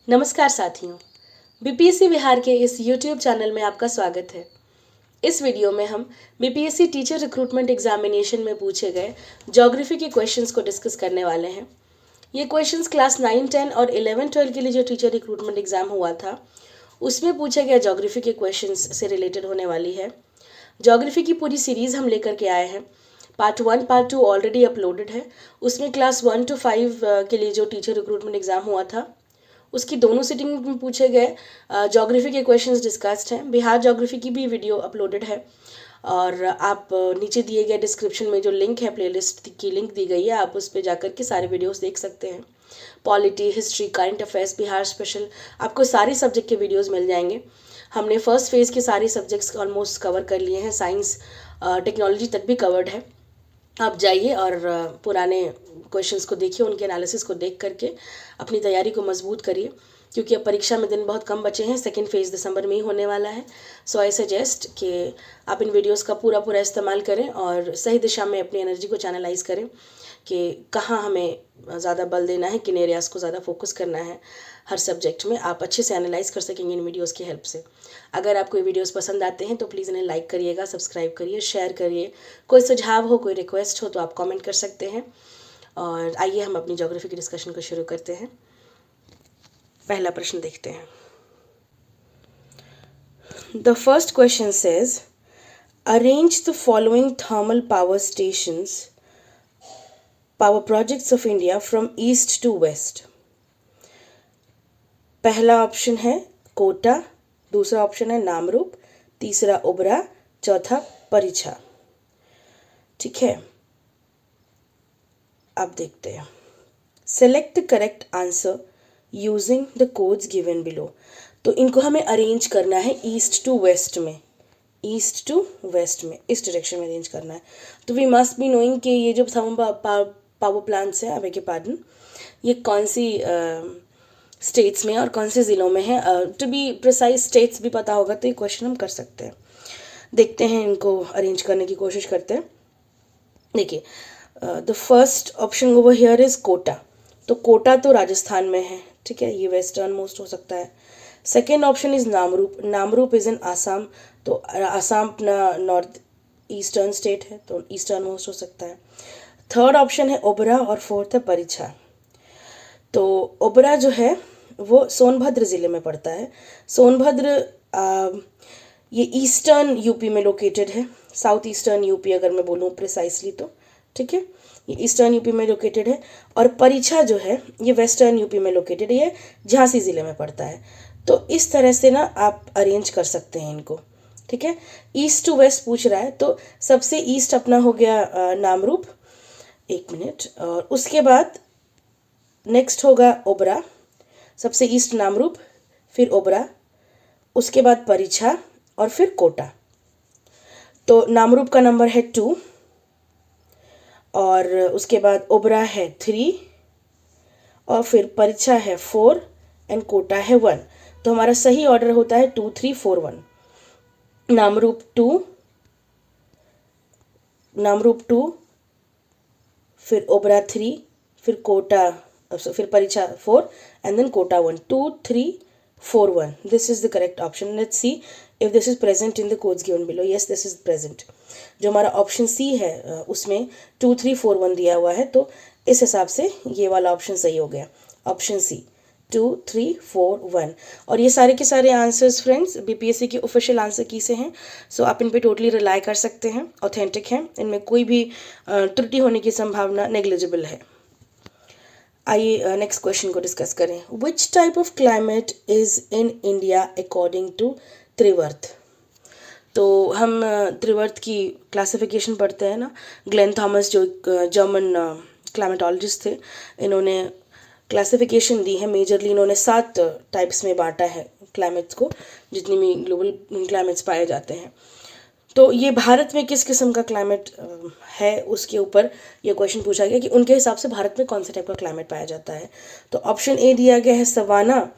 नमस्कार साथियों, बीपीएससी बिहार के इस यूट्यूब चैनल में आपका स्वागत है। इस वीडियो में हम बीपीएससी टीचर रिक्रूटमेंट एग्जामिनेशन में पूछे गए ज्योग्राफी के क्वेश्चंस को डिस्कस करने वाले हैं। ये क्वेश्चंस क्लास 9, 10 और 11, 12 के लिए जो टीचर रिक्रूटमेंट एग्जाम हुआ था उसमें पूछे गए ज्योग्राफी के क्वेश्चंस से रिलेटेड होने वाली है। ज्योग्राफी की पूरी सीरीज़ हम लेकर के आए हैं। पार्ट 1, पार्ट 2 ऑलरेडी अपलोडेड है। उसमें क्लास 1 to 5 के लिए जो टीचर रिक्रूटमेंट एग्जाम हुआ था उसकी दोनों सिटिंग में पूछे गए ज्योग्राफी के क्वेश्चंस डिस्कस्ड हैं। बिहार ज्योग्राफी की भी वीडियो अपलोडेड है और आप नीचे दिए गए डिस्क्रिप्शन में जो लिंक है, प्लेलिस्ट की लिंक दी गई है, आप उस पर जाकर के सारे वीडियोस देख सकते हैं। Polity, history, current affairs, Bihar special, आपको सारे सब्जेक्ट के वीडियोस मिल जाएंगे। हमने फर्स्ट फेज़ के सारे सब्जेक्ट्स ऑलमोस्ट कवर कर लिए हैं। साइंस, टेक्नोलॉजी तक भी कवर्ड है। आप जाइए और पुराने क्वेश्चंस को देखिए, उनके एनालिसिस को देख करके अपनी तैयारी को मजबूत करिए, क्योंकि अब परीक्षा में दिन बहुत कम बचे हैं। सेकेंड फेज़ दिसंबर में ही होने वाला है। सो आई सजेस्ट कि आप इन वीडियोस का पूरा इस्तेमाल करें और सही दिशा में अपनी एनर्जी को चैनलाइज करें कि कहाँ हमें ज़्यादा बल देना है, किन एरियाज़ को ज़्यादा फोकस करना है। हर सब्जेक्ट में आप अच्छे से एनालाइज कर सकेंगे इन वीडियोस की हेल्प से। अगर आपको ये वीडियोस पसंद आते हैं तो प्लीज़ इन्हें लाइक करिएगा, सब्सक्राइब करिए, शेयर करिए। कोई सुझाव हो, कोई रिक्वेस्ट हो तो आप कमेंट कर सकते हैं। और आइए हम अपनी ज्योग्राफी की डिस्कशन को शुरू करते हैं। पहला प्रश्न देखते हैं। The first question says arrange the following thermal power stations power projects of India from east to west. पहला ऑप्शन है कोटा, दूसरा ऑप्शन है नामरूप, तीसरा ओबरा, चौथा परिछा। ठीक है, अब देखते हैं। Select the correct answer using the codes given below. तो इनको हमें अरेंज करना है ईस्ट टू वेस्ट में, ईस्ट टू वेस्ट में, इस डायरेक्शन में अरेंज करना है। तो वी मस्ट बी नोइंग कि ये जो पावर प्लांट्स हैं, अब के पार्डन, ये कौन सी स्टेट्स में और कौन से ज़िलों में है। टू बी प्रिसाइज स्टेट्स भी पता होगा तो ये क्वेश्चन हम कर सकते हैं। देखते हैं, इनको अरेंज करने की कोशिश करते हैं। देखिए, the first option over here is Kota. तो कोटा तो राजस्थान में है, ठीक है, ये वेस्टर्न मोस्ट हो सकता है। Second option is Namrup. Namrup is in Assam, तो आसाम अपना नॉर्थ ईस्टर्न स्टेट है, तो ईस्टर्न मोस्ट हो सकता है। थर्ड ऑप्शन है ओबरा और फोर्थ है परिछा। तो ओबरा जो है वो सोनभद्र ज़िले में पड़ता है। सोनभद्र ये ईस्टर्न यूपी में लोकेटेड है, साउथ ईस्टर्न यूपी अगर मैं बोलूँ प्रिसाइसली तो, ठीक है, ये ईस्टर्न यूपी में लोकेटेड है। और परिछा जो है ये वेस्टर्न यूपी में लोकेटेड है, ये झांसी ज़िले में पड़ता है। तो इस तरह से ना आप अरेंज कर सकते हैं इनको, ठीक है। ईस्ट टू वेस्ट पूछ रहा है, तो सबसे ईस्ट अपना हो गया नामरूप, एक मिनट, और उसके बाद नेक्स्ट होगा ओबरा, सबसे ईस्ट नामरूप, फिर ओबरा, उसके बाद परिछा और फिर कोटा। तो नामरूप का नंबर है 2 और उसके बाद ओबरा है 3 और फिर परिछा है 4 एंड कोटा है 1। तो हमारा सही ऑर्डर होता है 2, 3, 4, 1। नामरूप 2, फिर ओबरा 3, फिर कोटा, फिर Parichha 4 and then Kota 1। 2, 3, 4, 1, this is the correct option. Let's see if this is present in the codes given below. Yes, this is present. जो हमारा ऑप्शन सी है उसमें 2, 3, 4, 1 दिया हुआ है, तो इस हिसाब से ये वाला ऑप्शन सही हो गया, ऑप्शन सी, 2, 3, 4, 1। और ये सारे के सारे आंसर्स फ्रेंड्स बीपीएससी के ऑफिशियल आंसर की से हैं। सो आप इन पे टोटली रिलाई कर सकते हैं, ऑथेंटिक हैं, इनमें कोई भी त्रुटि होने की संभावना नेग्लिजिबल है। आइए नेक्स्ट क्वेश्चन को डिस्कस करें। Which type of climate is in India according to Trewartha. तो हम त्रिवर्थ की क्लासिफिकेशन पढ़ते हैं ना, ग्लेन थॉमस जो जर्मन क्लाइमेटोलॉजिस्ट थे, इन्होंने क्लासिफिकेशन दी है। मेजरली इन्होंने 7 टाइप्स में बांटा है क्लाइमेट्स को, जितनी भी ग्लोबल क्लाइमेट्स पाए जाते हैं। तो ये भारत में किस किस्म का क्लाइमेट है उसके ऊपर ये क्वेश्चन पूछा गया कि उनके हिसाब से भारत में कौन से टाइप का क्लाइमेट पाया जाता है। तो ऑप्शन ए दिया गया है savanna,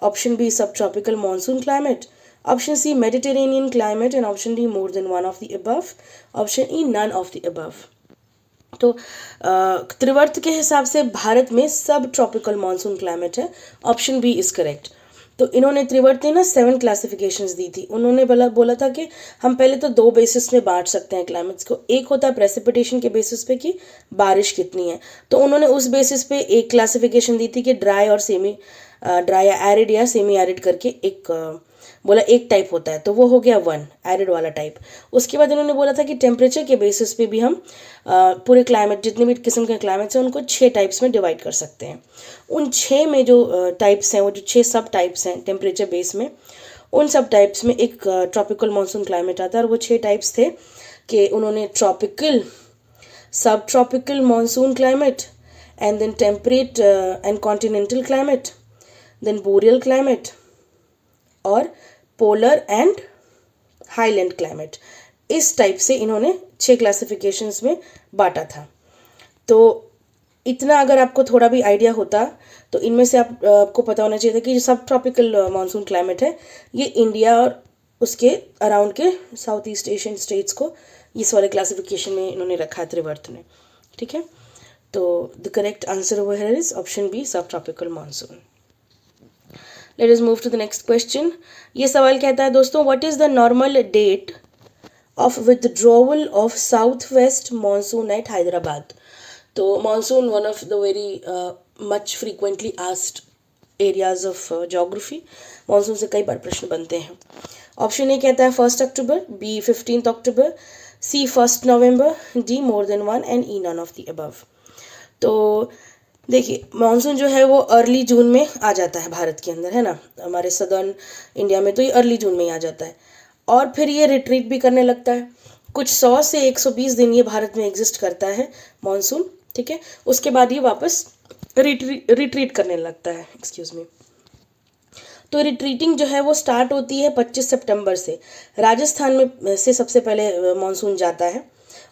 option B sub tropical monsoon climate, option C Mediterranean climate and option D more than one of the above, option E none of the above. तो त्रिवर्त के हिसाब से भारत में सब ट्रॉपिकल मानसून क्लाइमेट है, option B is correct. तो इन्होंने त्रिवर्त ने ना 7 क्लासिफिकेशंस दी थी। उन्होंने बोला था कि हम पहले तो 2 बेसिस में बांट सकते हैं क्लाइमेट्स को। एक होता है प्रेसिपिटेशन के बेसिस पे कि बारिश कितनी है, तो उन्होंने उस बेसिस पे एक क्लासिफिकेशन दी थी कि ड्राई और सेमी ड्राई या एरिड या सेमी एरिड करके एक बोला एक टाइप होता है, तो वो हो गया 1 एरिड वाला टाइप। उसके बाद इन्होंने बोला था कि टेम्परेचर के बेसिस पे भी हम पूरे क्लाइमेट जितने भी किस्म के क्लाइमेट्स हैं उनको 6 टाइप्स में डिवाइड कर सकते हैं। उन 6 में जो टाइप्स हैं, वो जो 6 सब टाइप्स हैं टेम्परेचर बेस में, उन सब टाइप्स में एक ट्रॉपिकल मानसून क्लाइमेट आता है। और वो 6 टाइप्स थे कि उन्होंने tropical, sub tropical monsoon climate, and then temperate and continental climate, then boreal climate और पोलर एंड हाईलैंड क्लाइमेट। इस टाइप से इन्होंने 6 क्लासिफिकेशंस में बांटा था। तो इतना अगर आपको थोड़ा भी आइडिया होता तो इनमें से आपको पता होना चाहिए था कि जो सब ट्रॉपिकल मानसून क्लाइमेट है ये इंडिया और उसके अराउंड के साउथ ईस्ट एशियन स्टेट्स को इस वाले क्लासिफिकेशन में इन्होंने रखा है त्रिवर्त ने। ठीक है, तो the correct answer over here is option B, sub tropical monsoon. Let us move to the next question. ये सवाल कहता है दोस्तों, what is the normal date of withdrawal of south west monsoon at Hyderabad. तो monsoon one of the very much frequently asked areas of geography. Monsoon से कई बार प्रश्न बनते हैं। ऑप्शन ए कहता है 1 October, B 15 October, C 1 November, D more than 1 and E none of the above. तो देखिए मानसून जो है वो अर्ली जून में आ जाता है भारत के अंदर, है ना। हमारे सदर्न इंडिया में तो ये अर्ली जून में ही आ जाता है और फिर ये रिट्रीट भी करने लगता है। कुछ 100 से 120 दिन ये भारत में एग्जिस्ट करता है मानसून, ठीक है। उसके बाद ये वापस रिट्रीट करने लगता है, एक्सक्यूज मी। तो रिट्रीटिंग जो है वो स्टार्ट होती है 25 सितंबर से। राजस्थान में से सबसे पहले मानसून जाता है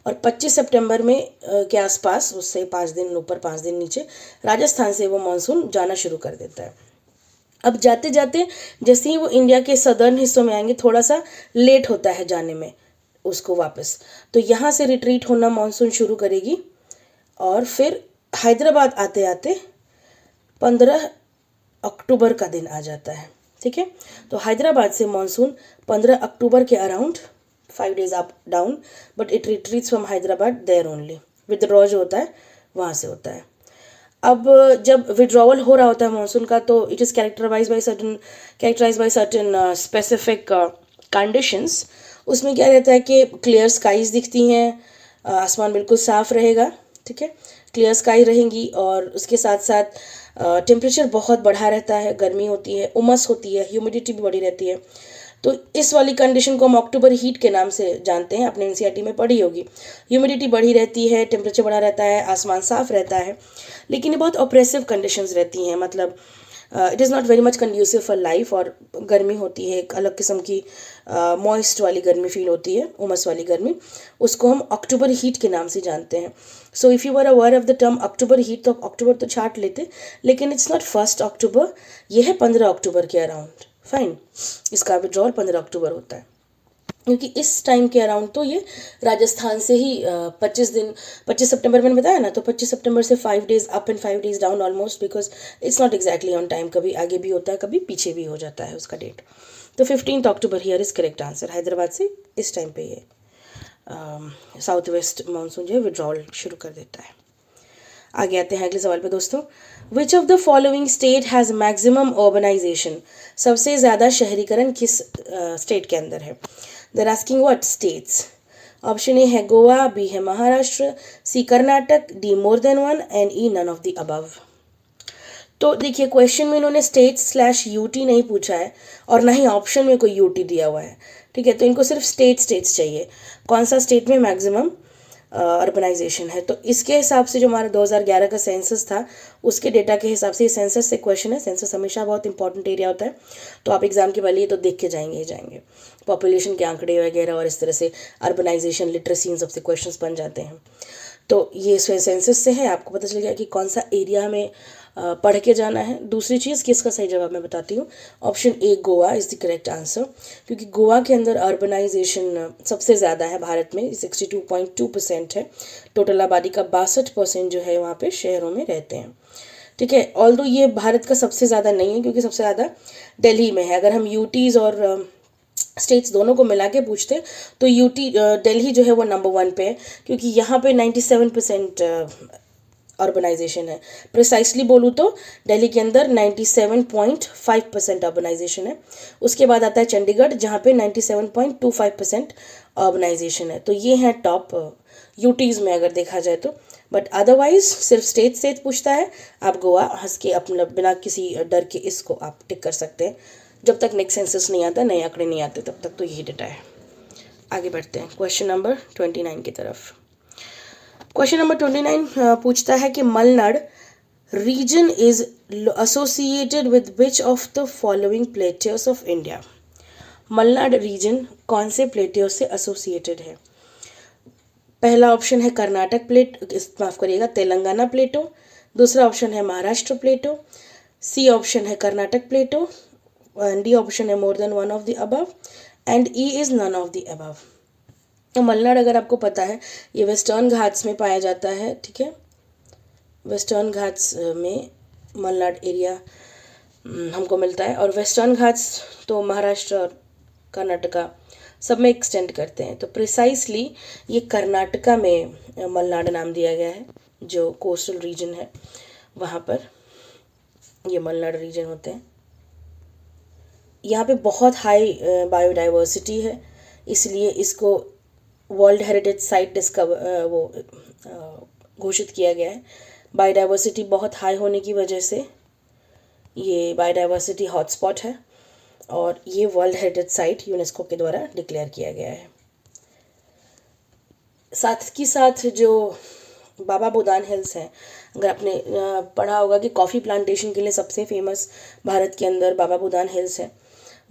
और 25 सितंबर में के आसपास, उससे 5 दिन ऊपर 5 दिन नीचे, राजस्थान से वो मानसून जाना शुरू कर देता है। अब जाते जाते जैसे ही वो इंडिया के सदर्न हिस्सों में आएंगे थोड़ा सा लेट होता है जाने में उसको वापस, तो यहाँ से रिट्रीट होना मानसून शुरू करेगी और फिर हैदराबाद आते आते 15 अक्टूबर का दिन आ जाता है, ठीक है। तो हैदराबाद से मानसून 15 अक्टूबर के around 5 days up down, but it retreats from Hyderabad there only. Withdraw जो होता है वहाँ से होता है। अब जब विड्रॉवल हो रहा होता है मानसून का तो it is characterize by certain specific conditions. उसमें क्या रहता है कि क्लियर स्काईज दिखती हैं, आसमान बिल्कुल साफ रहेगा, ठीक है, क्लियर स्काई रहेंगी और उसके साथ साथ टेम्परेचर बहुत बढ़ा रहता है, गर्मी होती है, उमस होती है, ह्यूमिडिटी भी बढ़ी रहती है। तो इस वाली कंडीशन को हम अक्टूबर हीट के नाम से जानते हैं, आपने एनसीईआरटी में पढ़ी होगी। ह्यूमिडिटी बढ़ी रहती है, टेम्परेचर बढ़ा रहता है, आसमान साफ रहता है, लेकिन ये बहुत ऑप्रेसिव कंडीशंस रहती हैं। मतलब it is not very much conducive for life, और गर्मी होती है एक अलग किस्म की मॉइस्ट वाली गर्मी फील होती है, उमस वाली गर्मी। उसको हम अक्टूबर हीट के नाम से जानते हैं। So if you were aware of the term October heat तो अक्टूबर तो छाट लेते, लेकिन इट्स नॉट 1 अक्टूबर, ये है 15 अक्टूबर के अराउंड। फाइन, इसका विड्रॉल 15 अक्टूबर होता है, क्योंकि इस टाइम के अराउंड तो ये राजस्थान से ही 25 सितंबर मैंने बताया ना, तो 25 सितंबर से 5 days up and 5 days down almost, because it's not exactly on time, कभी आगे भी होता है कभी पीछे भी हो जाता है उसका डेट। तो 15 October here is correct answer. Hyderabad से इस टाइम पे ये साउथ वेस्ट मानसून जो है विड्रॉल शुरू कर देता है। आगे आते हैं अगले सवाल पे दोस्तों। Which of the following state has maximum urbanisation. सबसे ज़्यादा शहरीकरण किस स्टेट के अंदर है। They're asking what states. Option A है गोवा, बी है Maharashtra, C Karnataka, D more than 1 and E none of the above. तो देखिए क्वेश्चन में इन्होंने स्टेट/यूटी नहीं पूछा है और ना ही ऑप्शन में कोई यूटी दिया हुआ है, ठीक है। तो इनको सिर्फ स्टेट्स चाहिए, कौन सा स्टेट में मैक्सिमम अर्बनाइजेशन है। तो इसके हिसाब से जो हमारा 2011 का सेंसस था उसके डेटा के हिसाब से, ये सेंसस से क्वेश्चन है, सेंसस हमेशा बहुत इंपॉर्टेंट एरिया होता है, तो आप एग्जाम के पहले ये तो देख के जाएंगे पॉपुलेशन के आंकड़े वगैरह, और इस तरह से अर्बनाइजेशन, लिटरेसी, इन सबसे क्वेश्चन बन जाते हैं। तो ये सेंसस से है, आपको पता चल गया कि कौन सा एरिया हमें पढ़ के जाना है। दूसरी चीज़ कि इसका सही जवाब मैं बताती हूँ, option A Goa is the correct answer, क्योंकि गोवा के अंदर अर्बनाइजेशन सबसे ज़्यादा है भारत में, 62.2% है। टोटल आबादी का 62% जो है वहाँ पे शहरों में रहते हैं। ठीक है, ऑल्दो ये भारत का सबसे ज़्यादा नहीं है, क्योंकि सबसे ज़्यादा दिल्ली में है। अगर हम यूटीज़ और स्टेट्स दोनों को मिला के पूछते तो यूटी दिल्ली जो है वो नंबर 1 पे है, क्योंकि यहाँ पे 97% अर्बनाइजेशन है। प्रिसाइसली बोलूँ तो दिल्ली के अंदर 97.5% अर्बनाइजेशन है। उसके बाद आता है चंडीगढ़, जहाँ पे 97.25% अर्बनाइजेशन है। तो ये हैं टॉप यूटीज़ में अगर देखा जाए तो। बट अदरवाइज सिर्फ स्टेट पूछता है, आप गोवा हंस के अपना बिना किसी डर के इसको आप टिक कर सकते हैं। जब तक नेक्स्ट सेंसस नहीं आता, नए आंकड़े नहीं आते, तब तक तो यही डेटा है। आगे बढ़ते हैं क्वेश्चन नंबर 29 की तरफ। क्वेश्चन नंबर 29 पूछता है कि Malnad region is associated with which of the following plateaus of India. Malnad region कौन से प्लेटियर से एसोसिएटेड है? पहला ऑप्शन है कर्नाटक प्लेट, माफ करिएगा, तेलंगाना प्लेटो। दूसरा ऑप्शन है महाराष्ट्र प्लेटो। सी ऑप्शन है Karnataka plateau. And D option is more than one of the above. And E is none of the above. तो मलनाड अगर आपको पता है, ये वेस्टर्न घाट्स में पाया जाता है। ठीक है, वेस्टर्न घाट्स में मलनाड एरिया हमको मिलता है। और वेस्टर्न घाट्स तो महाराष्ट्र और कर्नाटका सब में एक्सटेंड करते हैं। तो प्रिसाइसली ये कर्नाटका में मलनाड नाम दिया गया है, जो कोस्टल रीजन है वहाँ पर ये मलनाड रीजन होते हैं। यहाँ पे बहुत हाई बायोडाइवर्सिटी है, इसलिए इसको वर्ल्ड हेरिटेज साइट घोषित किया गया है। बायोडाइवर्सिटी बहुत हाई होने की वजह से ये बायोडाइवर्सिटी हॉटस्पॉट है और ये वर्ल्ड हेरिटेज साइट यूनेस्को के द्वारा डिक्लेयर किया गया है। साथ ही साथ जो बाबा बुदान हिल्स हैं, अगर आपने पढ़ा होगा कि कॉफ़ी प्लांटेशन के लिए सबसे फेमस भारत के अंदर बाबा बुदान हिल्स है,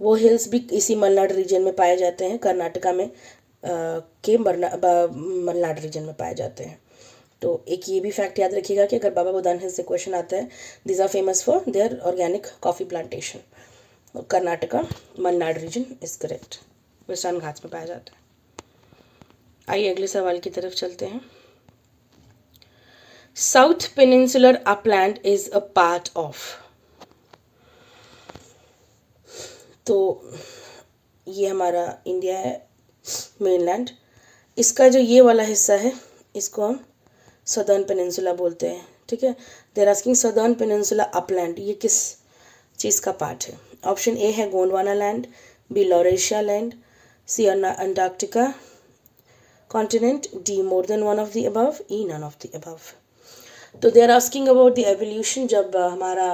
वो हिल्स भी इसी मलनाड रीजन में पाए जाते हैं। कर्नाटका में मलनाड रीजन में पाए जाते हैं। तो एक ये भी फैक्ट याद रखिएगा कि अगर बाबा बुदान हिल्स से क्वेश्चन आता है, these are famous for their organic coffee plantation. Karnataka Malnad region is correct, western Ghats में पाया जाता है। आइए अगले सवाल की तरफ चलते हैं। South peninsular upland is a part of. तो ये हमारा इंडिया है, मेनलैंड। इसका जो ये वाला हिस्सा है, इसको हम सदर्न पेनिनसुला बोलते हैं। ठीक है, they're asking southern peninsula upland, ये किस चीज़ का पार्ट है? ऑप्शन ए है Gondwana land, B Laurasia land, C Antarctica continent, D more than one of the above, E none of the above. तो they are asking about the evolution. जब हमारा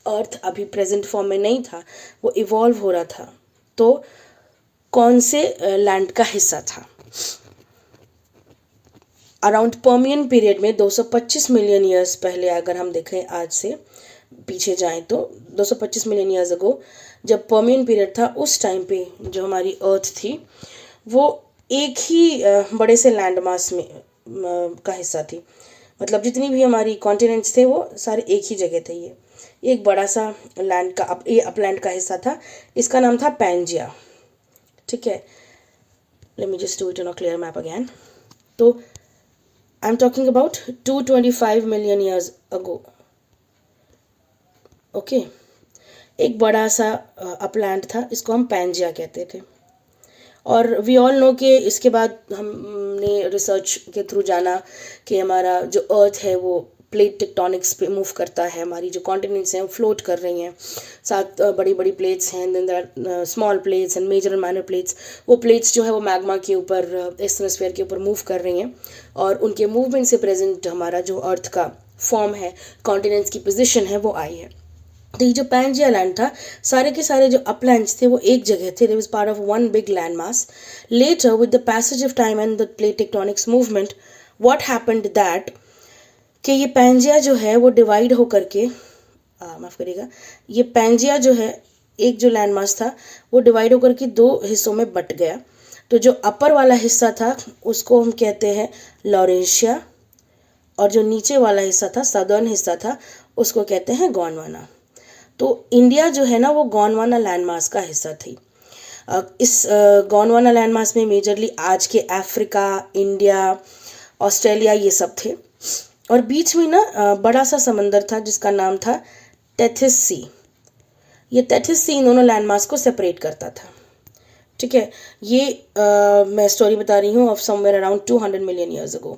अर्थ अभी प्रेजेंट फॉर्म में नहीं था, वो इवॉल्व हो रहा था, तो कौन से लैंड का हिस्सा था? अराउंड पर्मियन पीरियड में 225 मिलियन ईयर्स पहले, अगर हम देखें आज से पीछे जाएं तो 225 मिलियन ईयर्स अगो जब पर्मियन पीरियड था, उस टाइम पे जो हमारी अर्थ थी वो एक ही बड़े से लैंड मास में का हिस्सा थी। मतलब जितनी भी हमारी कॉन्टिनेंट्स थे वो सारे एक ही जगह थे। ये एक बड़ा सा लैंड का ये अपलैंड का हिस्सा था। इसका नाम था पैंजिया। ठीक है, let me just do it on a clear map again. तो I am talking about 225 million years ago. Okay, एक बड़ा सा अपलैंड था, इसको हम पैंजिया कहते थे। और वी ऑल नो कि इसके बाद हमने रिसर्च के थ्रू जाना कि हमारा जो अर्थ है वो प्लेट टेक्टोनिक्स पे मूव करता है। हमारी जो कॉन्टिनेंट्स हैं वो फ्लोट कर रही हैं, साथ बड़ी बड़ी प्लेट्स हैं, then there are small plates and major and minor plates. वो प्लेट्स जो है वो मैग्मा के ऊपर, एटमॉस्फेयर के ऊपर मूव कर रही हैं, और उनके मूवमेंट से प्रेजेंट हमारा जो अर्थ का फॉर्म है, कॉन्टिनेंट्स की पोजिशन है, वो आई है। तो ये जो पैंजिया लैंड था, सारे के सारे जो अपलैंड्स थे वो एक जगह थे। There was part of one big land mass. Later with the passage of time and the plate tectonics movement, what happened that कि ये पैंजिया जो है वो डिवाइड होकर के, माफ़ करिएगा, ये पैंजिया जो है, एक जो लैंड मास था वो डिवाइड होकर के दो हिस्सों में बट गया। तो जो अपर वाला हिस्सा था उसको हम कहते हैं लॉरेशिया, और जो नीचे वाला हिस्सा था, सदर्न हिस्सा था, उसको कहते हैं गोंडवाना। तो इंडिया जो है ना वो गोंडवाना लैंडमास का हिस्सा थी। इस गोंडवाना लैंडमास में मेजरली आज के अफ्रीका, इंडिया, ऑस्ट्रेलिया ये सब थे। और बीच में ना बड़ा सा समंदर था जिसका नाम था टेथिस सी। ये टेथिस सी इन दोनों लैंडमास को सेपरेट करता था। ठीक है, ये मैं स्टोरी बता रही हूँ of somewhere around 200 million years अगो।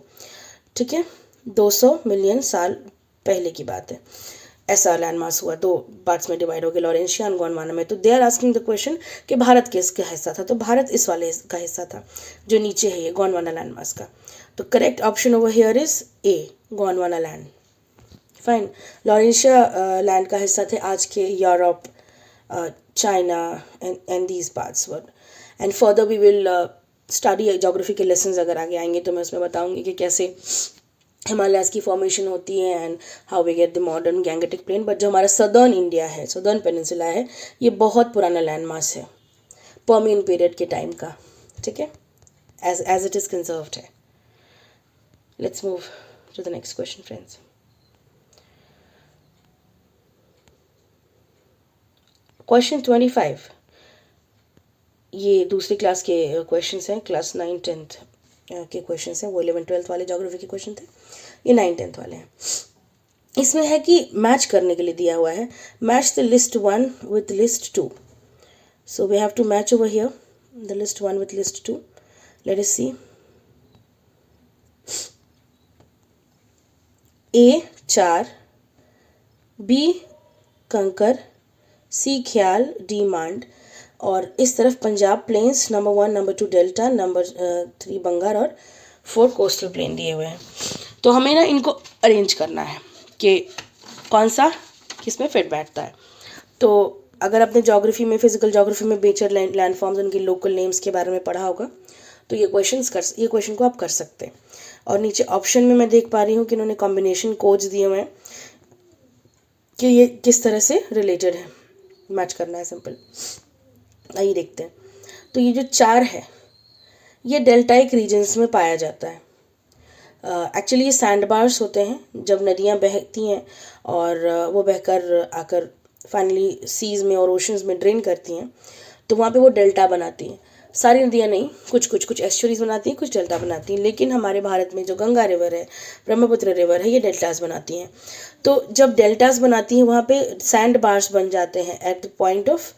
ठीक है, 200 मिलियन साल पहले की बात है। ऐसा लैंडमास हुआ, दो पार्ट्स में डिवाइड हो गया, लॉरेंशिया और गोंडवाना में। तो they are asking the question कि भारत किसका हिस्सा था, तो भारत इस वाले का हिस्सा था जो नीचे है ये गोंडवाना लैंडमास का। तो correct option over here is A, Gondwana land. Fine. Laurentia land का हिस्सा थे आज के Europe, China and these parts were. And further we will study geography के लेसन्स अगर आगे आएंगे तो मैं उसमें बताऊंगी कि कैसे हिमालयाज़ की फॉर्मेशन होती है and how we get the modern Gangetic plain. But जो हमारा सदर्न इंडिया है, सदर्न पेनिनसुला है, ये बहुत पुराना लैंडमास है, पर्मियन पीरियड के टाइम का। ठीक है, एज इट इज़ कंजर्व्ड है। Let's move to the next question friends. Question 25, ये दूसरी क्लास के क्वेश्चंस हैं, क्लास 9 10th के क्वेश्चंस हैं। वो 11 12th वाले ज्योग्राफी के क्वेश्चन थे, ये 9 10th वाले हैं। इसमें है कि मैच करने के लिए दिया हुआ है, match the list 1 with list 2। So we have to match over here the list 1 with list 2। Let us see. A 4, B kankar, C ख्याल, डी मांड। और इस तरफ Punjab plains, number 1 number 2 delta, number 3 Bengal और 4 कोस्टल प्लेन दिए हुए हैं। तो हमें ना इनको अरेंज करना है कि कौन सा किस में फिट बैठता है। तो अगर आपने ज्योग्राफी में, फिजिकल ज्योग्राफी में बेचर लैंडफॉर्म्स, उनके लोकल नेम्स के बारे में पढ़ा होगा तो ये क्वेश्चन को आप कर सकते हैं। और नीचे ऑप्शन में मैं देख पा रही हूँ कि इन्होंने कॉम्बिनेशन कोड्स दिए हुए हैं कि ये किस तरह से रिलेटेड है, मैच करना है, सिंपल। आइए देखते हैं। तो ये जो 4 है ये डेल्टाइक रीजन्स में पाया जाता है। एक्चुअली ये सैंड बार्स होते हैं जब नदियाँ बहती हैं और वो बहकर आकर फाइनली सीज में और ओशंस में ड्रेन करती हैं, तो वहाँ पे वो डेल्टा बनाती हैं। सारी नदियाँ नहीं, कुछ एस्चुरीज बनाती हैं, कुछ डेल्टा बनाती हैं। लेकिन हमारे भारत में जो गंगा रिवर है, ब्रह्मपुत्र रिवर है, ये डेल्टास बनाती हैं। तो जब डेल्टास बनाती हैं वहाँ पे सैंड बार्स बन जाते हैं at the point of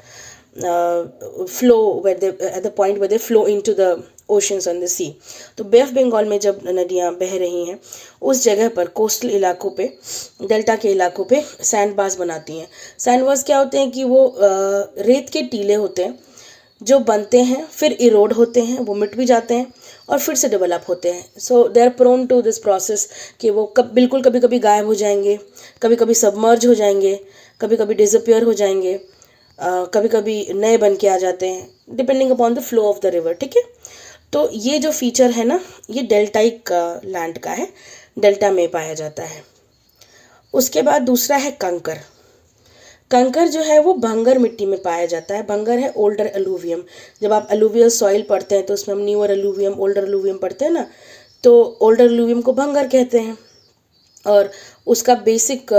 flow at the point where they flow into the oceans and the sea। तो बे ऑफ बंगाल में जब नदियाँ बह रही हैं उस जगह पर कोस्टल इलाकों पे, डेल्टा के इलाकों पे सैंड बार्स बनाती हैं। सैंड बार्स क्या होते हैं कि वो रेत के टीले होते हैं जो बनते हैं, फिर इरोड होते हैं, वो मिट भी जाते हैं और फिर से डेवलप होते हैं। So they are prone to this process कि वो बिल्कुल कभी कभी गायब हो जाएंगे, कभी कभी सबमर्ज हो जाएंगे, कभी कभी डिसअपियर हो जाएंगे, कभी कभी नए बन के आ जाते हैं, depending upon the flow of the river. ठीक है, तो ये जो फीचर है ना ये डेल्टाइक लैंड का है, डेल्टा में पाया जाता है। उसके बाद दूसरा है कंकर। कंकर जो है वो भंगर मिट्टी में पाया जाता है। भंगर है ओल्डर अलूवियम। जब आप अलूवियल सॉइल पढ़ते हैं तो उसमें हम न्यूअर अलूवियम, ओल्डर अलूवियम पढ़ते हैं ना, तो ओल्डर अलूवियम को भंगर कहते हैं। और उसका बेसिक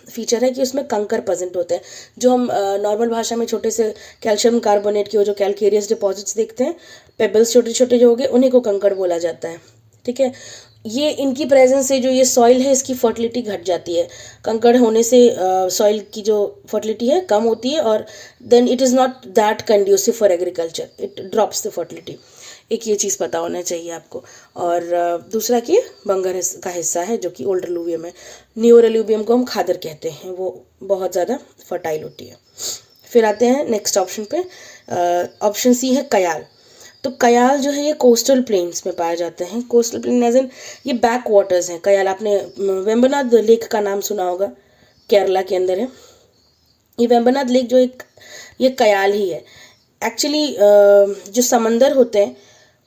फीचर है कि उसमें कंकर प्रेजेंट होते हैं, जो हम नॉर्मल भाषा में छोटे से कैल्शियम कार्बोनेट के वो जो कैल्केरियस डिपॉजिट्स देखते हैं, पेबल्स छोटे छोटे जो हो गए, उन्हीं को कंकर बोला जाता है। ठीक है, ये इनकी प्रेजेंस से जो ये सॉइल है इसकी फर्टिलिटी घट जाती है। कंकड़ होने से सॉइल की जो फर्टिलिटी है कम होती है और then it is not that conducive for agriculture, it drops the fertility. एक ये चीज़ पता होना चाहिए आपको। और दूसरा कि बंगर का हिस्सा है जो कि ओल्डर अलूवियम है। न्यूअर अलूवियम को हम खादर कहते हैं, वो बहुत ज़्यादा फर्टाइल होती है। फिर आते हैं नेक्स्ट ऑप्शन पे, ऑप्शन सी है कयाल। तो कयाल जो है ये कोस्टल प्लेन्स में पाए जाते हैं। कोस्टल प्लेन एज इन ये बैक वाटर्स हैं। कयाल, आपने वेम्बनाड लेक का नाम सुना होगा, केरला के अंदर है ये वेम्बनाड लेक, जो एक ये कयाल ही है। एक्चुअली जो समंदर होते हैं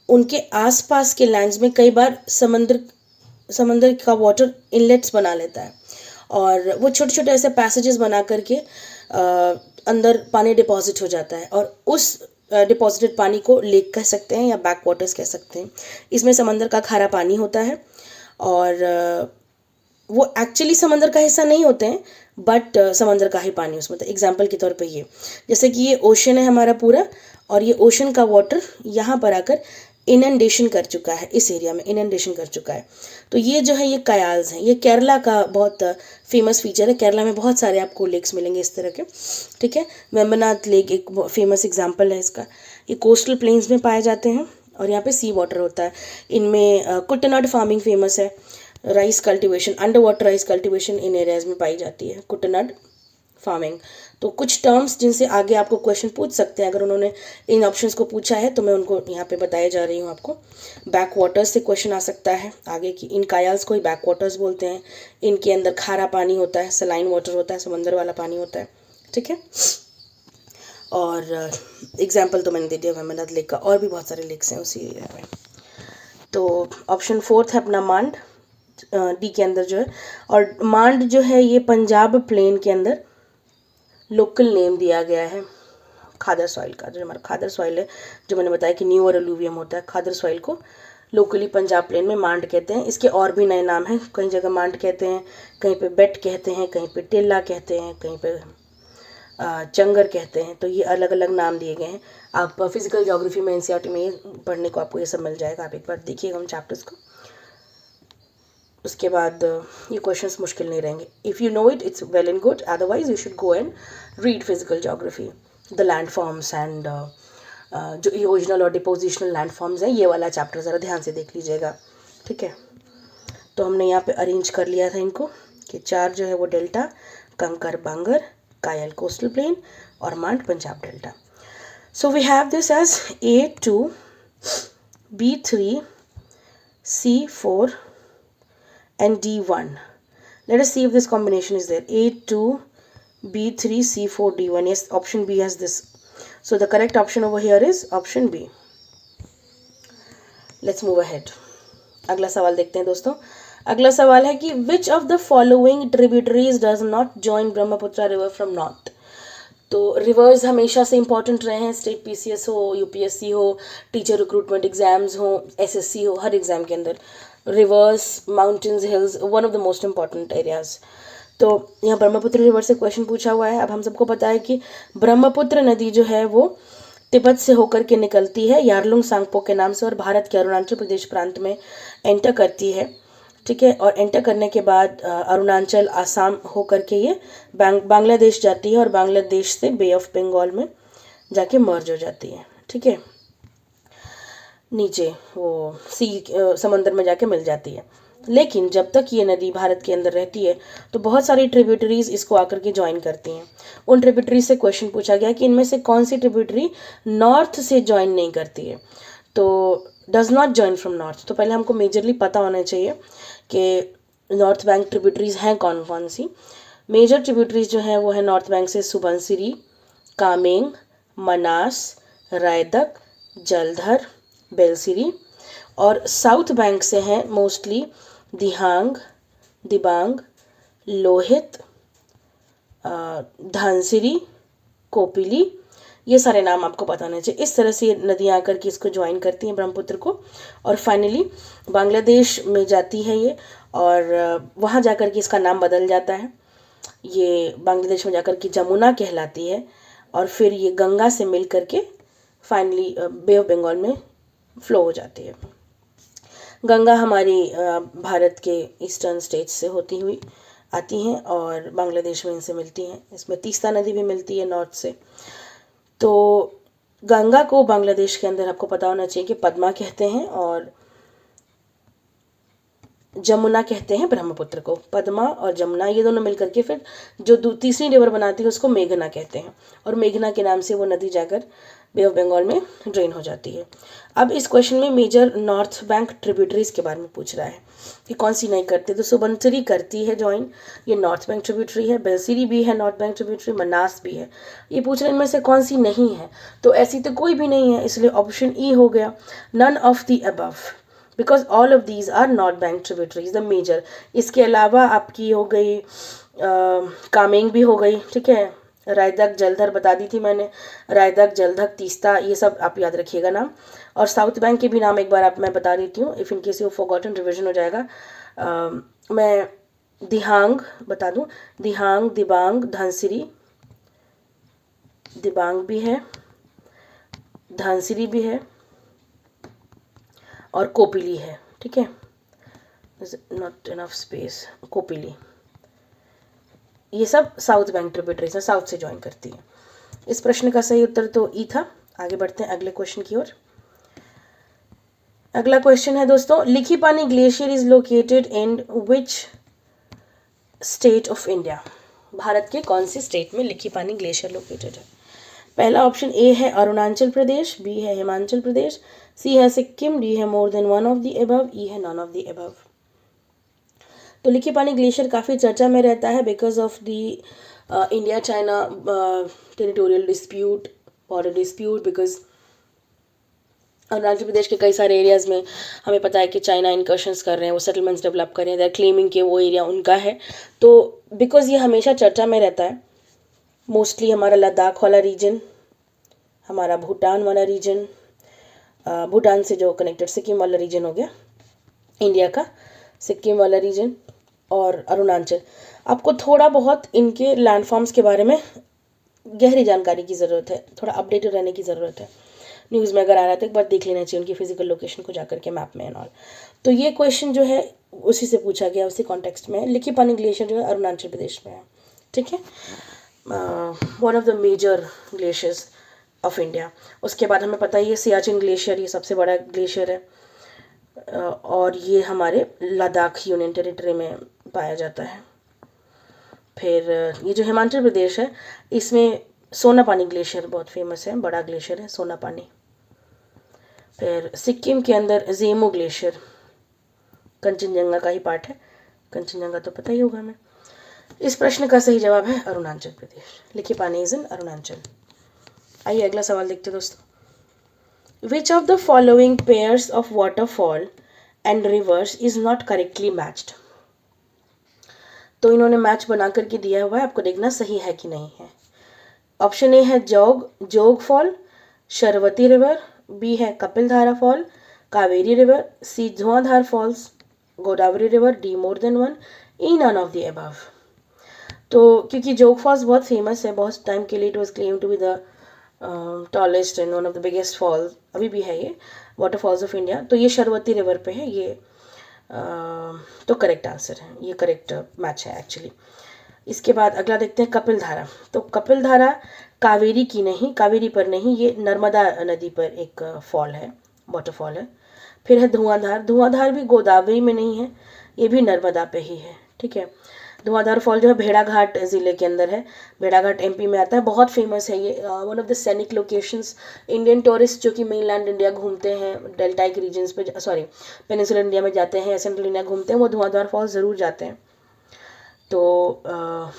उनके आसपास के लैंड्स में कई बार समंदर का वाटर इनलेट्स बना लेता है और वो छोटे छोटे ऐसे पैसेजेस बना करके अंदर पानी डिपॉजिट हो जाता है और उस डिपॉजिटेड पानी को लेक कह सकते हैं या बैक वाटर्स कह सकते हैं। इसमें समंदर का खारा पानी होता है और वो एक्चुअली समंदर का हिस्सा नहीं होते हैं, बट समंदर का ही पानी उसमें। तो एग्जाम्पल के तौर पे ये, जैसे कि ये ओशन है हमारा पूरा, और ये ओशन का वाटर यहाँ पर आकर इनंडेशन कर चुका है, इस एरिया में इनंडेशन कर चुका है। तो ये जो है ये कयाल्स हैं। ये केरला का बहुत फेमस फीचर है। केरला में बहुत सारे आपको लेक्स मिलेंगे इस तरह के, ठीक है। वेम्बनाथ लेक एक फेमस एग्जाम्पल है इसका। ये कोस्टल प्लेन्स में पाए जाते हैं और यहाँ पे सी वाटर होता है। इनमें कुटनट फार्मिंग फेमस है। Rice cultivation, under water rice cultivation in areas में पाई जाती है, कुटनट फार्मिंग। तो कुछ टर्म्स जिनसे आगे आपको क्वेश्चन पूछ सकते हैं, अगर उन्होंने इन ऑप्शंस को पूछा है तो मैं उनको यहाँ पे बताए जा रही हूँ आपको। बैक वाटर्स से क्वेश्चन आ सकता है आगे की। इन कायाल्स को ही बैक वाटर्स बोलते हैं। इनके अंदर खारा पानी होता है, सलाइन वाटर होता है, समंदर वाला पानी होता है, ठीक है। और एग्जाम्पल तो मैंने दे दिया वेम्बनाथ लेक का, और भी बहुत सारे लेक्स हैं उसी एरिया में। तो ऑप्शन 4 है अपना मांड, डी के अंदर जो है। और मांड जो है ये पंजाब प्लेन के अंदर लोकल नेम दिया गया है खादर सॉइल का। जो हमारा खादर सॉइल है, जो मैंने बताया कि न्यू और अलूवियम होता है, खादर सॉइल को लोकली पंजाब प्लेन में मांड कहते हैं। इसके और भी नए नाम हैं, कई जगह मांड कहते हैं, कहीं पे बेट कहते हैं, कहीं पे टिल्ला कहते हैं, कहीं पे चंगर कहते हैं। तो ये अलग अलग नाम दिए गए हैं। आप फिजिकल ज्योग्राफी में एनसीईआरटी में ये पढ़ने को आपको ये सब मिल जाएगा। आप एक बार देखिएगा उन चैप्टर्स को, उसके बाद ये क्वेश्चंस मुश्किल नहीं रहेंगे। If you know it it's well and good, otherwise you should go and read physical geography, the land forms and जो इरोजनल और डिपोजिशनल लैंड फॉर्म्स हैं, ये वाला चैप्टर ज़रा ध्यान से देख लीजिएगा, ठीक है। तो हमने यहाँ पे अरेंज कर लिया था इनको कि 4 जो है वो डेल्टा, कंकर बांगर, कायल कोस्टल प्लेन और मांड Punjab delta. So we have this as A2, B3, C4 and D1. Let us see if this combination is there. A2, B3, C4, D1. Yes, option B has this. So the correct option over here is option B. Let's move ahead. अगला सवाल देखते हैं दोस्तों। अगला सवाल है कि which of the following tributaries does not join Brahmaputra river from north? तो रिवर्स हमेशा से इंपॉर्टेंट रहे हैं, स्टेट पीसीएस हो, यूपीएससी हो, टीचर रिक्रूटमेंट एग्जाम्स हो, एसएससी हो, हर एग्जाम के अंदर reverse, mountains, hills, one of the most important areas. तो यहाँ ब्रह्मपुत्र रिवर से क्वेश्चन पूछा हुआ है। अब हम सबको पता है कि ब्रह्मपुत्र नदी जो है वो तिब्बत से होकर के निकलती है यारलुंग सांगपो के नाम से, और भारत के अरुणाचल प्रदेश प्रांत में एंटर करती है, ठीक है। और एंटर करने के बाद अरुणाचल, आसाम होकर के ये बांग्लादेश जाती है, और बांग्लादेश से बे ऑफ बंगाल में जाके मर्ज हो जाती है, ठीक है। नीचे वो समंदर में जाके मिल जाती है। लेकिन जब तक ये नदी भारत के अंदर रहती है तो बहुत सारी ट्रिब्यूटरीज इसको आकर के ज्वाइन करती हैं। उन ट्रिब्यूटरी से क्वेश्चन पूछा गया कि इनमें से कौन सी ट्रिब्यूटरी नॉर्थ से ज्वाइन नहीं करती है, तो does not join from north. तो पहले हमको मेजरली पता होना चाहिए कि नॉर्थ बैंक ट्रिब्यूटरीज हैं कौन कौन सी। मेजर ट्रिब्यूटरीज जो हैं वो है नॉर्थ बैंक से सुबनसिरी, कामेंग, मनास, रायदक, जलधर, बेलसिरी। और साउथ बैंक से हैं मोस्टली दिहांग, दिबांग, लोहित, धानसिरी, कोपिली। ये सारे नाम आपको पता होने चाहिए। इस तरह से नदियाँ आकर के इसको ज्वाइन करती हैं ब्रह्मपुत्र को, और फाइनली बांग्लादेश में जाती है ये, और वहाँ जाकर के इसका नाम बदल जाता है। ये बांग्लादेश में जाकर के जमुना कहलाती है, और फिर ये गंगा से मिल करके फाइनली बे ऑफ बंगाल में फ्लो हो जाती है। गंगा हमारी भारत के ईस्टर्न स्टेट्स से होती हुई आती हैं और बांग्लादेश में इनसे मिलती हैं। इसमें तीस्ता नदी भी मिलती है नॉर्थ से। तो गंगा को बांग्लादेश के अंदर आपको पता होना चाहिए कि पद्मा कहते हैं, और जमुना कहते हैं ब्रह्मपुत्र को। पद्मा और जमुना ये दोनों मिलकर के फिर जो तीसरी रिवर बनाती है उसको मेघना कहते हैं, और मेघना के नाम से वो नदी जाकर बे ऑफ बंगाल में ड्रेन हो जाती है। अब इस क्वेश्चन में मेजर नॉर्थ बैंक ट्रिब्यूटरीज के बारे में पूछ रहा है कि कौन सी नहीं करती। तो सुबनसिरी करती है ज्वाइन, ये नॉर्थ बैंक ट्रिब्यूटरी है। बेलसिरी भी है नॉर्थ बैंक ट्रिब्यूटरी, मनास भी है। ये पूछ रहे हैं इनमें से कौन सी नहीं है, तो ऐसी तो कोई भी नहीं है, इसलिए ऑप्शन ई हो गया, none of the above, because all of these are north bank tributaries the major. इसके अलावा आपकी हो गई कामेंग भी हो गई, ठीक है। रायदक, जलधर बता दी थी मैंने, रायदक, जलधक, तीस्ता, ये सब आप याद रखिएगा नाम। और साउथ बैंक के भी नाम एक बार मैं बता देती हूँ, if in case you forgotten, revision हो जाएगा। मैं दिहांग बता दूं, दिहांग, दिबांग, धनसिरी, दिबांग भी है, धनसिरी भी है और कोपिली है। ठीक है, नॉट इनफ स्पेस, कोपिली। ये सब साउथ बैंक ट्रिब्यूटरीज है, साउथ से ज्वाइन करती है। इस प्रश्न का सही उत्तर तो ई था। आगे बढ़ते हैं अगले क्वेश्चन की ओर। अगला क्वेश्चन है दोस्तों, लिखीपानी glacier is located in which state of India. Bharat के कौन सी स्टेट में लिखीपानी ग्लेशियर लोकेटेड है? पहला ऑप्शन ए है अरुणाचल प्रदेश, बी है हिमाचल प्रदेश, सी है सिक्किम, डी है more than one of the above, E है नॉन ऑफ द एबव। तो लिखीपानी ग्लेशियर काफ़ी चर्चा में रहता है because of the India China territorial dispute, border dispute, because Arunachal Pradesh के कई सारे एरियाज़ में हमें पता है कि चाइना इनकर्शंस कर रहे हैं, वो सेटलमेंट्स डेवलप कर रहे हैं, दे आर क्लेमिंग कि वो एरिया उनका है। तो बिकॉज ये हमेशा चर्चा में रहता है, मोस्टली हमारा लद्दाख वाला रीजन, हमारा भूटान वाला रीजन, भूटान से जो कनेक्टेड सिक्किम वाला रीजन हो गया इंडिया का, सिक्किम वाला रीजन और अरुणाचल। आपको थोड़ा बहुत इनके लैंडफॉर्म्स के बारे में गहरी जानकारी की ज़रूरत है, थोड़ा अपडेटेड रहने की ज़रूरत है। न्यूज़ में अगर आ रहा है तो एक बार देख लेना चाहिए उनकी फिजिकल लोकेशन को जाकर के मैप में एंड ऑल। तो ये क्वेश्चन जो है उसी से पूछा गया, उसी कॉन्टेक्स्ट में। लिखीपानी ग्लेशियर जो है अरुणाचल प्रदेश में है। ठीक है, one of the major glaciers of India. उसके बाद हमें पता है ये सियाचिन ग्लेशियर, ये सबसे बड़ा ग्लेशियर है और ये हमारे लद्दाख यूनियन टेरिटरी में पाया जाता है। फिर ये जो हिमाचल प्रदेश है इसमें सोनापानी ग्लेशियर बहुत फेमस है, बड़ा ग्लेशियर है सोनापानी। फिर सिक्किम के अंदर जेमो ग्लेशियर, कंचनजंगा का ही पार्ट है, कंचनजंगा तो पता ही होगा हमें। इस प्रश्न का सही जवाब है अरुणाचल प्रदेश, लिखीपानी इज इन अरुणाचल। आइए अगला सवाल देखते दोस्तों। Which of the following pairs of waterfall and reverse is not correctly matched. तो इन्होंने मैच बना करके दिया हुआ है, आपको देखना सही है कि नहीं है। ऑप्शन ए है जोग फॉल, शरवती रिवर, बी है Kapildhara fall, Kaveri river, C Dhuandhar falls, Godavari river, D more than one, E none of the above. तो क्योंकि जोग फॉल्स बहुत फेमस है, बहुत टाइम के लिए it was claim to be the tallest and one of the biggest fall, अभी भी है ये वाटरफॉल्स ऑफ इंडिया। तो ये शरवती रिवर पे है, ये तो करेक्ट आंसर है, ये करेक्ट मैच है एक्चुअली। इसके बाद अगला देखते हैं कपिलधारा। तो कपिलधारा कावेरी की नहीं, कावेरी पर नहीं, ये नर्मदा नदी पर एक फॉल है, वाटरफॉल है। फिर है धुआंधार, धुआंधार भी गोदावरी में नहीं है, ये भी नर्मदा पे ही है। ठीक है, धुआंधार फॉल जो है भेड़ाघाट ज़िले के अंदर है, भेड़ाघाट एमपी में आता है, बहुत फेमस है ये, वन ऑफ द सैनिक लोकेशंस। इंडियन टूरिस्ट जो कि मेनलैंड इंडिया घूमते हैं, डेल्टाइक रीजन्स पे, सॉरी पेनिनसुलर इंडिया में जाते हैं, सेंट्रल इंडिया घूमते हैं, वो धुआंधार फॉल ज़रूर जाते हैं। तो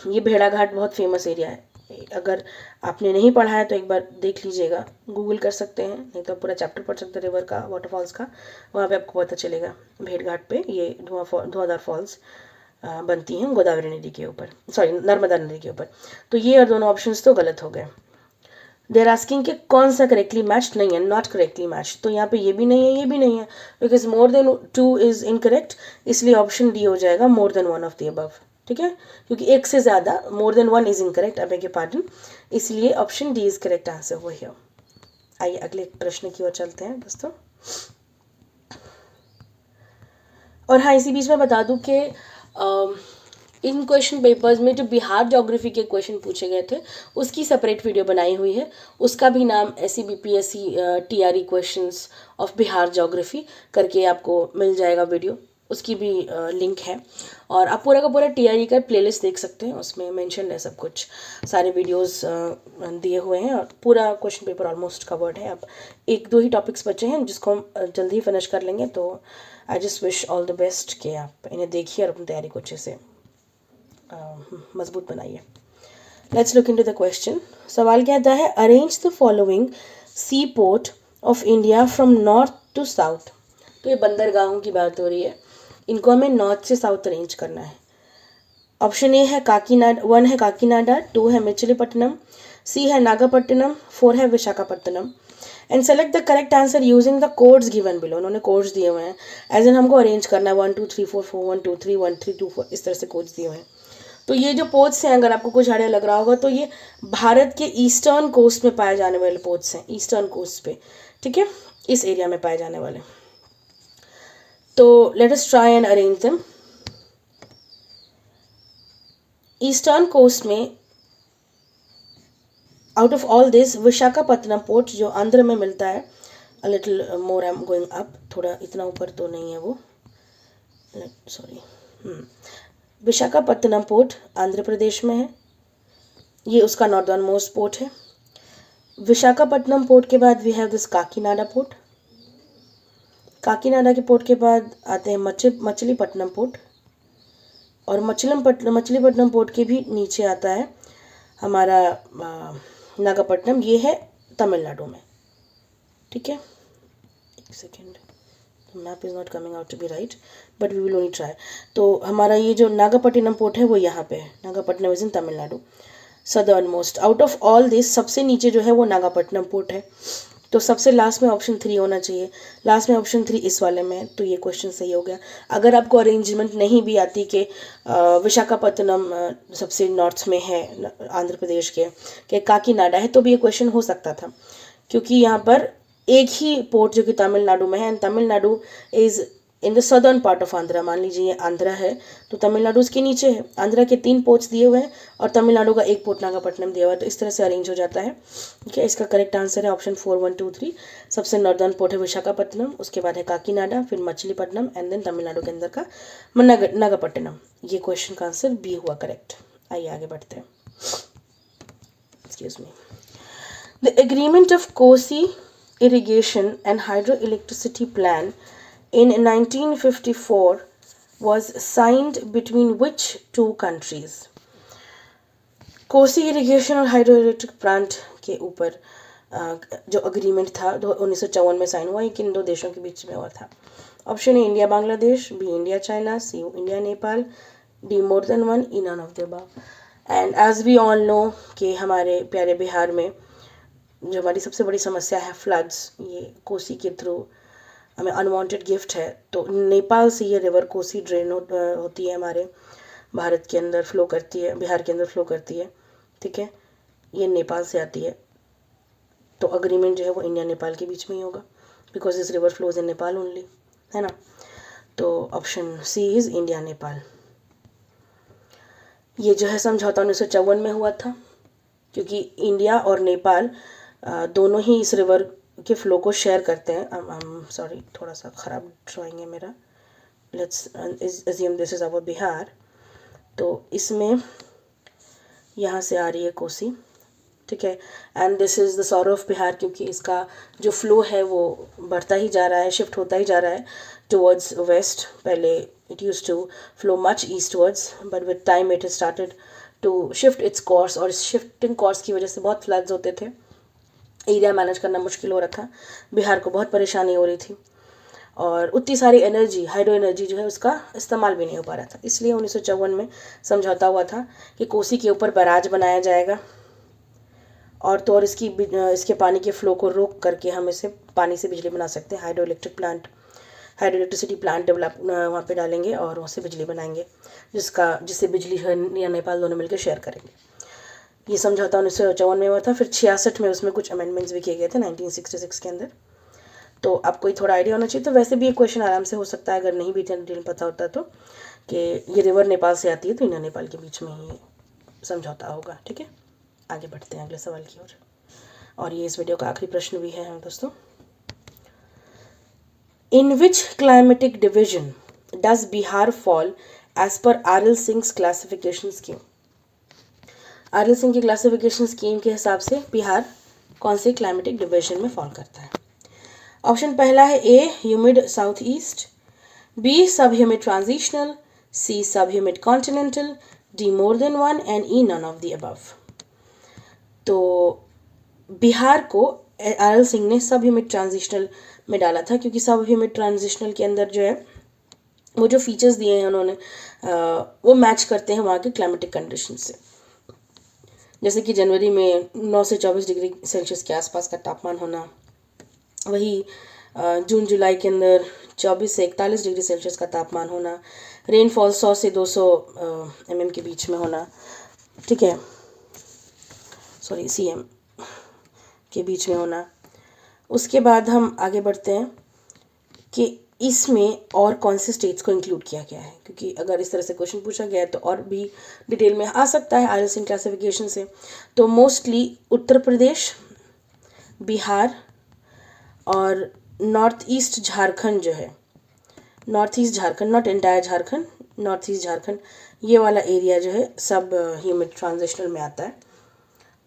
ये भेड़ाघाट बहुत फेमस एरिया है, अगर आपने नहीं पढ़ा है तो एक बार देख लीजिएगा, गूगल कर सकते हैं, नहीं तो पूरा चैप्टर पढ़ सकते हैं रिवर का, वाटरफॉल्स का, वहाँ पे आपको पता चलेगा। भेड़घाट पे ये धुआंधार फॉल्स बनती हैं गोदावरी नदी के ऊपर, सॉरी नर्मदा नदी के ऊपर। तो ये और दोनों ऑप्शंस तो गलत हो गए। देर आस्किंग कि कौन सा करेक्टली मैच नहीं है, नॉट करेक्टली मैच। तो यहाँ पे ये भी नहीं है, ये भी नहीं है, because more than 2 is incorrect, इसलिए ऑप्शन डी हो जाएगा, more than 1 of the above. ठीक है, क्योंकि एक से ज़्यादा, more than 1 is incorrect, I beg your pardon, इसलिए option D is correct answer वो है। आइए अगले प्रश्न की ओर चलते हैं दोस्तों। और हाँ, इसी बीच में बता दूं कि इन क्वेश्चन पेपर्स में जो बिहार ज्योग्राफी के क्वेश्चन पूछे गए थे उसकी सेपरेट वीडियो बनाई हुई है, उसका भी नाम SCBPSC TRE questions of Bihar geography करके आपको मिल जाएगा वीडियो, उसकी भी लिंक है। और आप पूरा का पूरा TRE का प्लेलिस्ट देख सकते हैं, उसमें मेंशन है सब कुछ, सारे वीडियोस दिए हुए हैं और पूरा क्वेश्चन पेपर ऑलमोस्ट कवर्ड है। अब 1-2 ही टॉपिक्स बचे हैं जिसको हम जल्दी ही फिनिश कर लेंगे। तो I just wish all the best कि आप इन्हें देखिए और अपनी तैयारी को अच्छे से मजबूत बनाइए। Let's look into the question. सवाल कहता है, arrange the following sea port of India from north to south. तो ये बंदरगाहों की बात हो रही है, इनको हमें नॉर्थ से साउथ अरेंज करना है। ऑप्शन ए है काकीनाडा, 1 है काकीनाडा, 2 है मछलीपट्टनम, सी है नागपट्टिनम, 4 है Visakhapatnam, and select the correct answer using the codes given below. उन्होंने कोड्स दिए हुए हैं, एज इन हमको अरेंज करना है 1 2 3 4 4 1 2 3 1 3 2 4 इस तरह से कोड्स दिए हुए हैं। तो ये जो पोट्स हैं, अगर आपको कुछ आइडिया लग रहा होगा तो ये भारत के ईस्टर्न कोस्ट में पाए जाने वाले पोट्स हैं, ईस्टर्न कोस्ट पे, ठीक है, इस एरिया में पाए जाने वाले। तो let us try and arrange them. Eastern coast में out of all this Visakhapatnam port जो आंध्र में मिलता है, a little more I am going up, थोड़ा इतना ऊपर तो नहीं है वो, सॉरी, विशाखापत्तनम पोर्ट आंध्र प्रदेश में है, ये उसका नॉर्दर्न मोस्ट पोर्ट है। विशाखापत्तनम पोर्ट के बाद we have this Kakinada port. Kakinada के पोर्ट के बाद आते हैं मछलीपट्टनम पोर्ट, और मछलीपट्टनम पोर्ट के भी नीचे आता है हमारा नागापट्टनम, ये है तमिलनाडु में, ठीक है। एक second, map is not coming out to be right, but we will only try. तो हमारा ये जो नागापट्टिनम पोर्ट है वो यहाँ पे है, Nagapattinam is in Tamil Nadu, southern most. Out of all this सबसे नीचे जो है वो नागापट्टनम पोर्ट है। तो सबसे लास्ट में ऑप्शन 3 होना चाहिए, लास्ट में ऑप्शन 3 इस वाले में, तो ये क्वेश्चन सही हो गया। अगर आपको अरेंजमेंट नहीं भी आती कि विशाखापत्तनम सबसे नॉर्थ में है आंध्र प्रदेश के काकीनाडा है, तो भी ये क्वेश्चन हो सकता था, क्योंकि यहाँ पर एक ही पोर्ट जो कि तमिलनाडु में है, and Tamil Nadu is in the southern part of Andhra. मान लीजिए ये आंध्रा है तो तमिलनाडु उसके नीचे है। आंध्रा के 3 पोर्ट्स दिए हुए हैं और तमिलनाडु का 1 पोर्ट नागापट्टनम दिया हुआ है, तो इस तरह से अरेंज हो जाता है, ठीक है। इसका करेक्ट आंसर है ऑप्शन 4 1 2 3। सबसे नॉर्दर्न पोर्ट है विशाखापत्तनम, उसके बाद है काकीनाडा, फिर मछलीपट्टनम, एंड देन तमिलनाडु के अंदर का नागापट्टनम। ये क्वेश्चन का आंसर बी हुआ करेक्ट। आइए आगे बढ़ते हैं। Excuse me. The agreement of Kosi irrigation and hydroelectricity plan in 1954 was signed between which two countries? Kosi irrigation और हाइड्रोइलेक्ट्रिक प्लांट के ऊपर जो अग्रीमेंट था 1954 में साइन हुआ, ये किन 2 देशों के बीच में हुआ था? Option A India Bangladesh, B India China, C India Nepal, D more than one, E none of the above. And as we all know कि हमारे प्यारे बिहार में जो हमारी सबसे बड़ी समस्या है फ्लड्स, ये कोसी के थ्रू हमें अनवांटेड गिफ्ट है। तो नेपाल से ये रिवर कोसी ड्रेन होती है, हमारे भारत के अंदर फ्लो करती है, बिहार के अंदर फ्लो करती है, ठीक है, ये नेपाल से आती है। तो अग्रीमेंट जो है वो इंडिया नेपाल के बीच में ही होगा, because this river flows in Nepal only, है ना। तो option C is India Nepal. ये जो है समझौता 1954 में हुआ था, क्योंकि इंडिया और नेपाल दोनों ही इस रिवर के फ्लो को शेयर करते हैं। सॉरी, थोड़ा सा ख़राब ड्राइंग है मेरा, let's assume this is our Bihar. तो इसमें यहाँ से आ रही है कोसी, ठीक है, and this is the sorry of Bihar, क्योंकि इसका जो फ्लो है वो बढ़ता ही जा रहा है, शिफ्ट होता ही जा रहा है टुवर्ड्स वेस्ट। पहले it used to flow much eastwards, but with time it started to shift its course, और इस शिफ्टिंग कोर्स की वजह से बहुत फ्लड्स होते थे, एरिया मैनेज करना मुश्किल हो रहा था, बिहार को बहुत परेशानी हो रही थी, और उतनी सारी एनर्जी, हाइड्रो एनर्जी जो है उसका इस्तेमाल भी नहीं हो पा रहा था। इसलिए 1954 में समझौता हुआ था कि कोसी के ऊपर बैराज बनाया जाएगा, और तो और इसके पानी के फ्लो को रोक करके हम इसे पानी से बिजली बना सकते हैं। हाइड्रो इलेक्ट्रिसिटी प्लांट डेवलप वहाँ पे डालेंगे और वहाँ से बिजली बनाएंगे, जिससे बिजली या नेपाल दोनों मिलकर शेयर करेंगे। ये समझौता 1954 में हुआ था। फिर 66 में उसमें कुछ अमेंडमेंट्स भी किए गए थे 1966 के अंदर। तो आपको ये थोड़ा आइडिया होना चाहिए। तो वैसे भी ये क्वेश्चन आराम से हो सकता है, अगर नहीं भी डिटेल पता होता तो, कि ये रिवर नेपाल से आती है तो इंडिया नेपाल के बीच में ही समझौता होगा, ठीक है। आगे बढ़ते हैं अगले सवाल की ओर, और ये इस वीडियो का आखिरी प्रश्न भी है दोस्तों। In which climatic division does Bihar fall as per R L. Singh classification scheme? R L. Singh की क्लासिफिकेशन स्कीम के हिसाब से बिहार कौन से क्लाइमेटिक डिविजन में फॉल करता है? ऑप्शन पहला है A humid south east, B sub humid transitional, C sub humid continental, D more than one, and E none of the above. तो बिहार को आर.एल. सिंह ने सब ह्यूमिड ट्रांजिशनल में डाला था, क्योंकि सब ह्यूमिड ट्रांजिशनल के अंदर जो है वो जो फीचर्स दिए हैं उन्होंने वो मैच करते हैं वहाँ के क्लाइमेटिक कंडीशन से। जैसे कि जनवरी में 9 से 24 डिग्री सेल्सियस के आसपास का तापमान होना, वही जून जुलाई के अंदर 24 से 41 डिग्री सेल्सियस का तापमान होना, रेनफॉल 100 से 200 mm के बीच में होना, ठीक है, सॉरी cm के बीच में होना। उसके बाद हम आगे बढ़ते हैं कि इसमें और कौन से स्टेट्स को इंक्लूड किया गया है, क्योंकि अगर इस तरह से क्वेश्चन पूछा गया है तो और भी डिटेल में आ सकता है आईआरएस क्लासिफिकेशन से। तो मोस्टली उत्तर प्रदेश, बिहार और नॉर्थ ईस्ट झारखंड जो है, north east Jharkhand, not entire Jharkhand, north east Jharkhand, ये वाला एरिया जो है सब ह्यूमिड ट्रांजिशनल में आता है।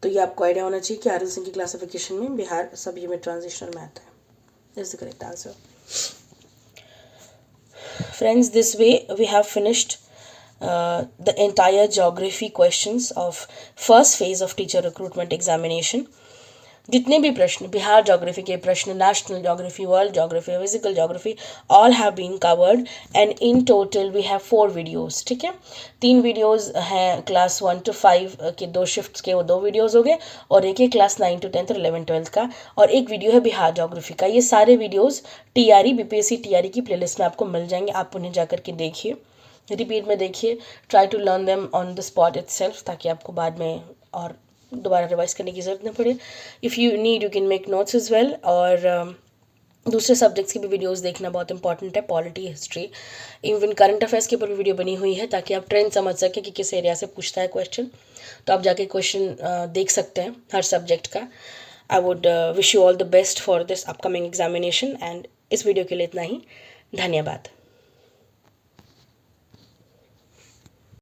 तो ये आपको आइडिया होना चाहिए कि आरएल सिंह की क्लासिफिकेशन में बिहार सब ह्यूमिड ट्रांजिशनल में आता है। That's the correct answer. Friends, this way we have finished the entire geography questions of first phase of teacher recruitment examination. जितने भी प्रश्न बिहार ज्योग्राफी के प्रश्न, national geography, world geography, physical geography, all have been covered and in total we have 4 videos, ठीक है। 3 videos हैं class 1 to 5 के 2 shifts के, वो 2 वीडियोस हो गए, और एक है क्लास 9 to 10 और 11 12 का, और एक वीडियो है बिहार ज्योग्राफी का। ये सारे वीडियोस टीआरई बीपीएससी टीआरई की प्लेलिस्ट में आपको मिल जाएंगे, आप उन्हें जाकर के देखिए, रिपीट में देखिए, try to learn them on the spot itself, ताकि आपको बाद में और दोबारा रिवाइज करने की ज़रूरत न पड़े। If you need you can make notes is well. और दूसरे सब्जेक्ट्स की भी वीडियोस देखना बहुत इंपॉर्टेंट है, polity, history, even current affairs के ऊपर भी वीडियो बनी हुई है, ताकि आप ट्रेंड समझ सकें कि किस एरिया से पूछता है क्वेश्चन। तो आप जाके क्वेश्चन देख सकते हैं हर सब्जेक्ट का। I would wish you all the best for this upcoming examination, and इस वीडियो के लिए इतना ही। धन्यवाद।